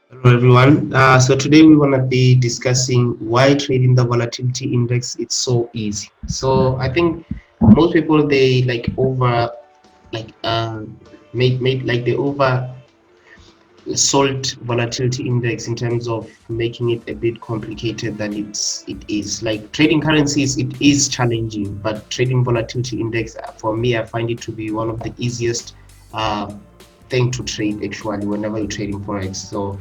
Hello everyone. So today we want to be discussing why trading the volatility index it's so easy. So I think most people they like over like made like they over sold volatility index in terms of making it a bit complicated than it is. Like trading currencies, it is challenging, but trading volatility index for me, I find it to be one of the easiest uh, thing to trade actually whenever you're trading forex. So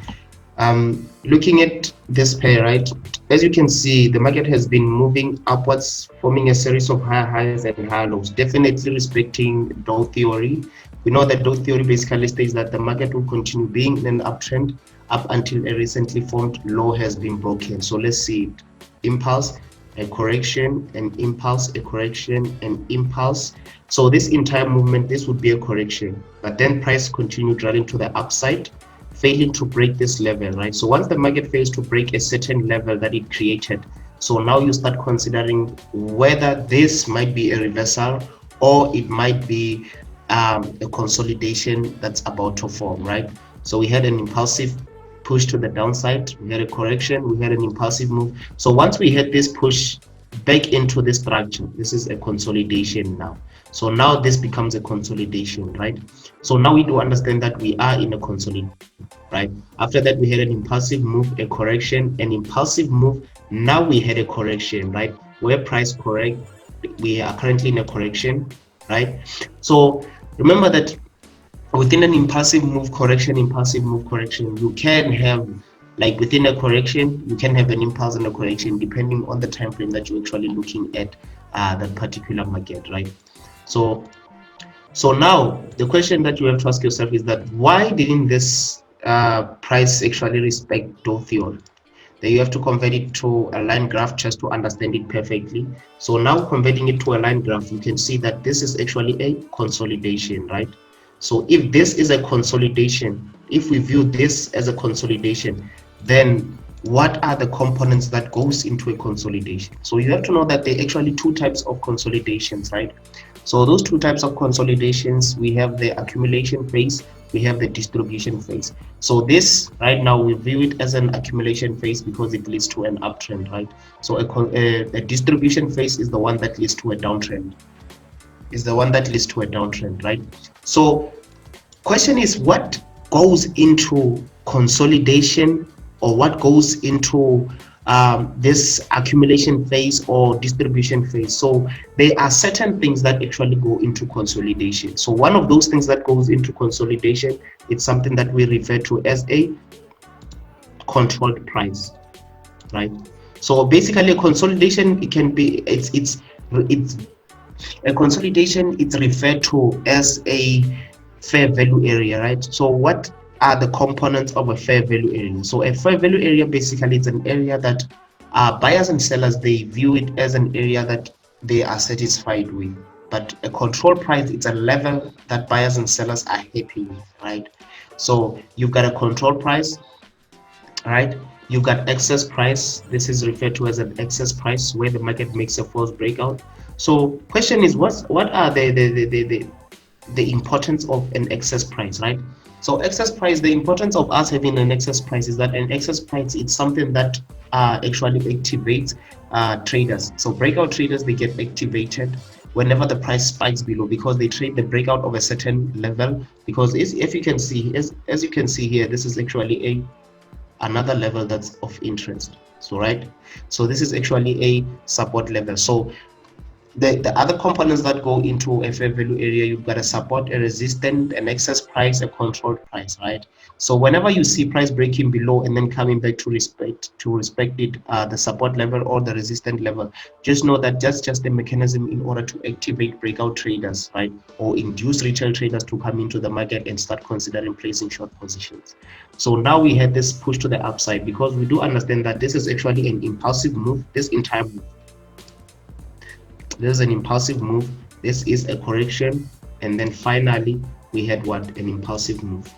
looking at this pair, right, as you can see, the market has been moving upwards, forming a series of higher highs and higher lows, definitely respecting Dow theory. We know that Dow theory basically states that the market will continue being in an uptrend up until a recently formed low has been broken. So let's see it. Impulse, a correction, an impulse, a correction, an impulse. So this entire movement, this would be a correction, but then price continued running to the upside, failing to break this level, right? So once the market fails to break a certain level that it created, so now you start considering whether this might be a reversal or it might be a consolidation that's about to form, right? So we had an impulsive push to the downside, we had a correction, we had an impulsive move. So once we had this push back into this structure, this is a consolidation now. So now this becomes a consolidation, right? So now we do understand that we are in a consolidation, right? After that, we had an impulsive move, a correction, an impulsive move. Now we had a correction, right? Where price correct, we are currently in a correction, right? So remember that within an impulsive move, correction, you can have like within a correction, you can have an impulse and a correction depending on the time frame that you're actually looking at that particular market, right? So so now the question that you have to ask yourself is that why didn't this price actually respect Dow theory? Then you have to convert it to a line graph just to understand it perfectly. So now converting it to a line graph, you can see that this is actually a consolidation, right? So if this is a consolidation, if we view this as a consolidation, then what are the components that goes into a consolidation? So you have to know that there are actually two types of consolidations, right? So those two types of consolidations, we have the accumulation phase, we have the distribution phase. So this right now we view it as an accumulation phase because it leads to an uptrend, right? So a distribution phase is the one that leads to a downtrend, right? So question is what goes into consolidation or what goes into this accumulation phase or distribution phase. So there are certain things that actually go into consolidation. So one of those things that goes into consolidation, it's something that we refer to as a controlled price, right? So basically a consolidation, it can be it's a consolidation, it's referred to as a fair value area, right? So what are the components of a fair value area? So a fair value area basically is an area that buyers and sellers, they view it as an area that they are satisfied with. But a control price, it's a level that buyers and sellers are happy with, right? So you've got a control price, right? You've got excess price. This is referred to as an excess price where the market makes a false breakout. So question is what are the importance of an excess price, right? So excess price, the importance of us having an excess price is that an excess price is something that actually activates traders. So breakout traders, they get activated whenever the price spikes below because they trade the breakout of a certain level. Because if you can see, as you can see here, this is actually another level that's of interest. So right, so this is actually a support level. So the other components that go into a fair value area, you've got a support, a resistance, an excess price, a controlled price, right? So whenever you see price breaking below and then coming back to respect it, the support level or the resistance level, just know that that's just a mechanism in order to activate breakout traders, right? Or induce retail traders to come into the market and start considering placing short positions. So now we had this push to the upside because we do understand that this is actually an impulsive move. This entire move, this is an impulsive move, this is a correction, and then finally we had what? An impulsive move,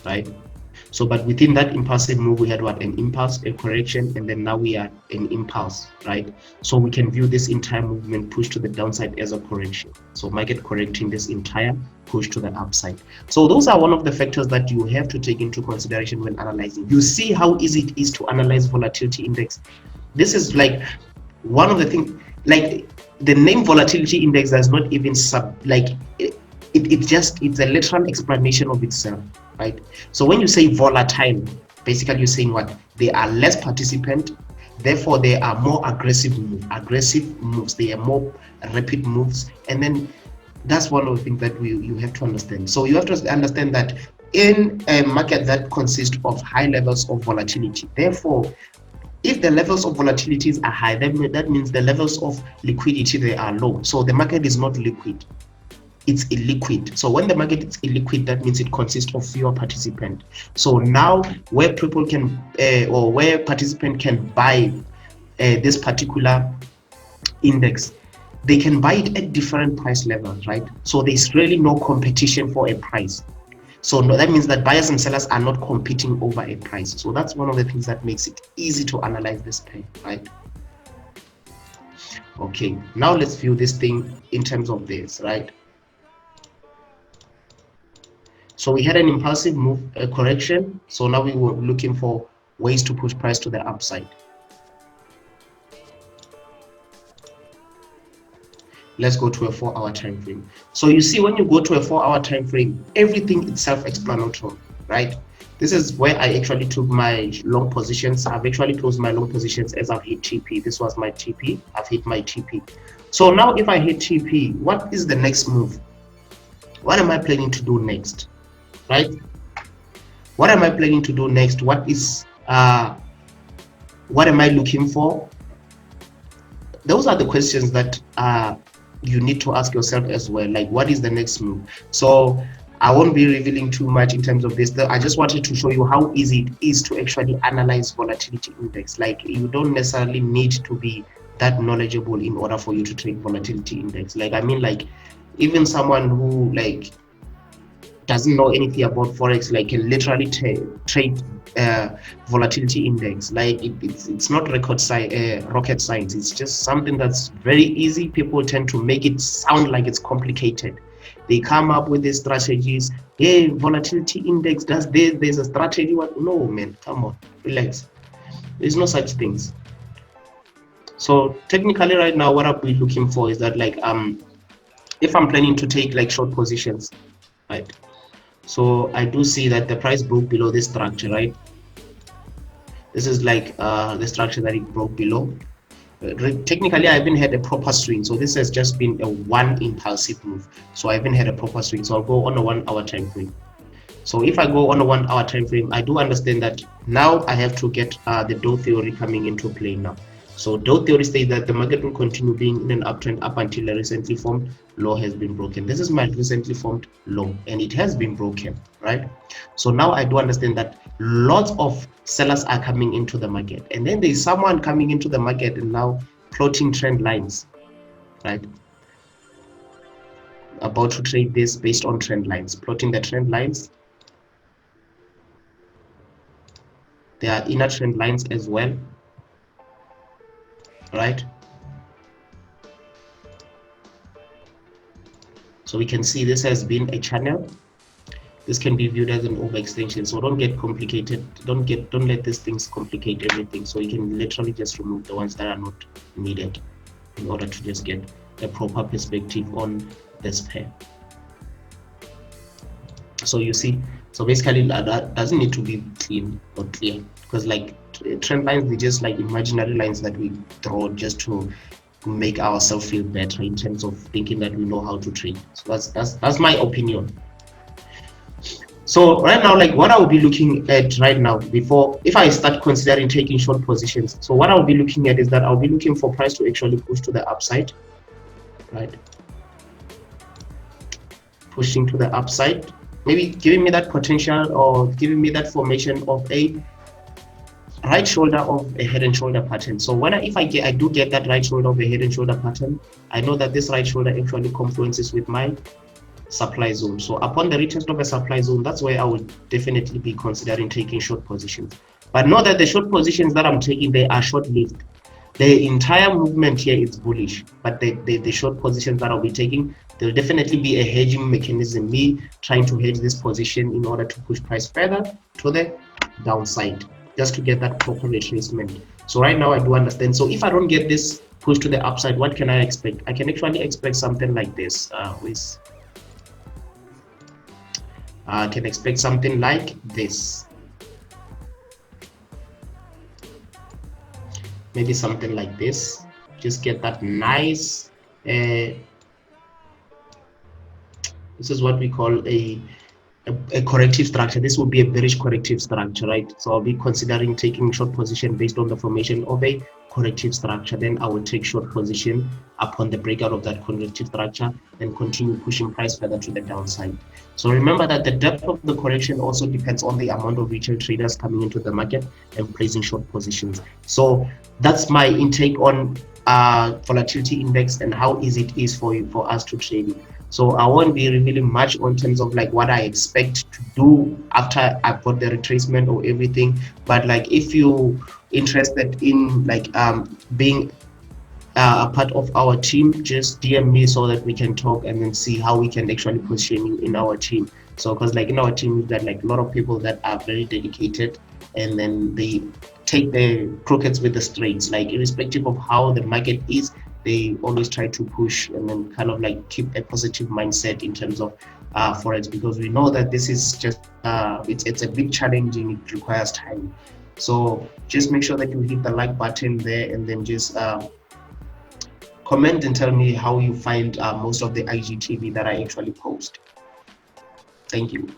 right? So but within that impulsive move, we had what? An impulse, a correction, and then now we are an impulse, right? So we can view this entire movement push to the downside as a correction. So market correcting this entire push to the upside. So those are one of the factors that you have to take into consideration when analyzing. You see how easy it is to analyze volatility index. This is like one of the things, like the name volatility index does not even it's a literal explanation of itself, right? So when you say volatile, basically you're saying what? They are less participant, therefore they are more aggressive moves, they are more rapid moves, and then that's one of the things that you have to understand. So you have to understand that in a market that consists of high levels of volatility, therefore if the levels of volatilities are high, that means the levels of liquidity, they are low. So the market is not liquid, it's illiquid. So when the market is illiquid, that means it consists of fewer participants. So now where people can or where participants can buy this particular index, they can buy it at different price levels, right? So there's really no competition for a price. So that means that buyers and sellers are not competing over a price. So that's one of the things that makes it easy to analyze this pair, right? Okay, now let's view this thing in terms of this, right? So we had an impulsive move, a correction. So now we were looking for ways to push price to the upside. Let's go to a 4-hour time frame. So you see, when you go to a 4-hour time frame, everything is self-explanatory, right? This is where I actually took my long positions. I've actually closed my long positions as I've hit TP. This was my TP. I've hit my TP. So now if I hit TP, what is the next move? What am I planning to do next, right? What am I planning to do next? What am I looking for? Those are the questions that you need to ask yourself as well, like what is the next move? So I won't be revealing too much in terms of this. I just wanted to show you how easy it is to actually analyze volatility index. Like you don't necessarily need to be that knowledgeable in order for you to trade volatility index. Like I mean, like even someone who like doesn't know anything about Forex, like can literally trade volatility index. Like it's not rocket science. It's just something that's very easy. People tend to make it sound like it's complicated. They come up with these strategies. Hey, volatility index does this. There's a strategy. What? No, man, come on, relax. There's no such things. So technically, right now, what I'll be looking for is that like if I'm planning to take like short positions, right? So I do see that the price broke below this structure, right? This is like the structure that it broke below. Technically, I haven't had a proper swing, so this has just been a one impulsive move. So I haven't had a proper swing. So I'll go on a 1-hour time frame. So if I go on a 1-hour time frame, I do understand that now I have to get the Dow theory coming into play now. So Dow theory states that the market will continue being in an uptrend up until a recently formed low has been broken. This is my recently formed low, and it has been broken, right? So now I do understand that lots of sellers are coming into the market, and then there's someone coming into the market and now plotting trend lines, right? About to trade this based on trend lines, plotting the trend lines. There are inner trend lines as well, right? So we can see this has been a channel. This can be viewed as an overextension. So don't get complicated. Don't let these things complicate everything. So you can literally just remove the ones that are not needed in order to just get a proper perspective on this pair. So you see, so basically that doesn't need to be clean or clear, because like trend lines, they're just like imaginary lines that we draw just to make ourselves feel better in terms of thinking that we know how to trade. So that's my opinion. So right now, like what I will be looking at right now, if I start considering taking short positions, so what I'll be looking at is that I'll be looking for price to actually push to the upside, right? Pushing to the upside, maybe giving me that potential or giving me that formation of a right shoulder of a head and shoulder pattern. So if I do get that right shoulder of a head and shoulder pattern, I know that this right shoulder actually confluences with my supply zone. So upon the retest of a supply zone, that's where I would definitely be considering taking short positions. But know that the short positions that I'm taking, they are short-lived. The entire movement here is bullish, but the short positions that I'll be taking, there'll definitely be a hedging mechanism, me trying to hedge this position in order to push price further to the downside, just to get that proper retracement. So right now I do understand. So if I don't get this push to the upside, what can I expect? I can actually expect something like this. I can expect something like this. Maybe something like this. Just get that nice. This is what we call a corrective structure. This will be a bearish corrective structure, right? So I'll be considering taking short position based on the formation of a corrective structure. Then I will take short position upon the breakout of that corrective structure and continue pushing price further to the downside. So remember that the depth of the correction also depends on the amount of retail traders coming into the market and placing short positions. So that's my intake on volatility index and how easy it is for us to trade it. So I won't be revealing much on terms of like what I expect to do after I've got the retracement or everything. But like if you interested in like being a part of our team, just DM me so that we can talk and then see how we can actually position you in our team. So because like in our team we've got like a lot of people that are very dedicated, and then they take the crookeds with the straights, like irrespective of how the market is, they always try to push and then kind of like keep a positive mindset in terms of forex, because we know that this is just it's a big challenge and it requires time. So just make sure that you hit the like button there, and then just comment and tell me how you find most of the IGTV that I actually post. Thank you.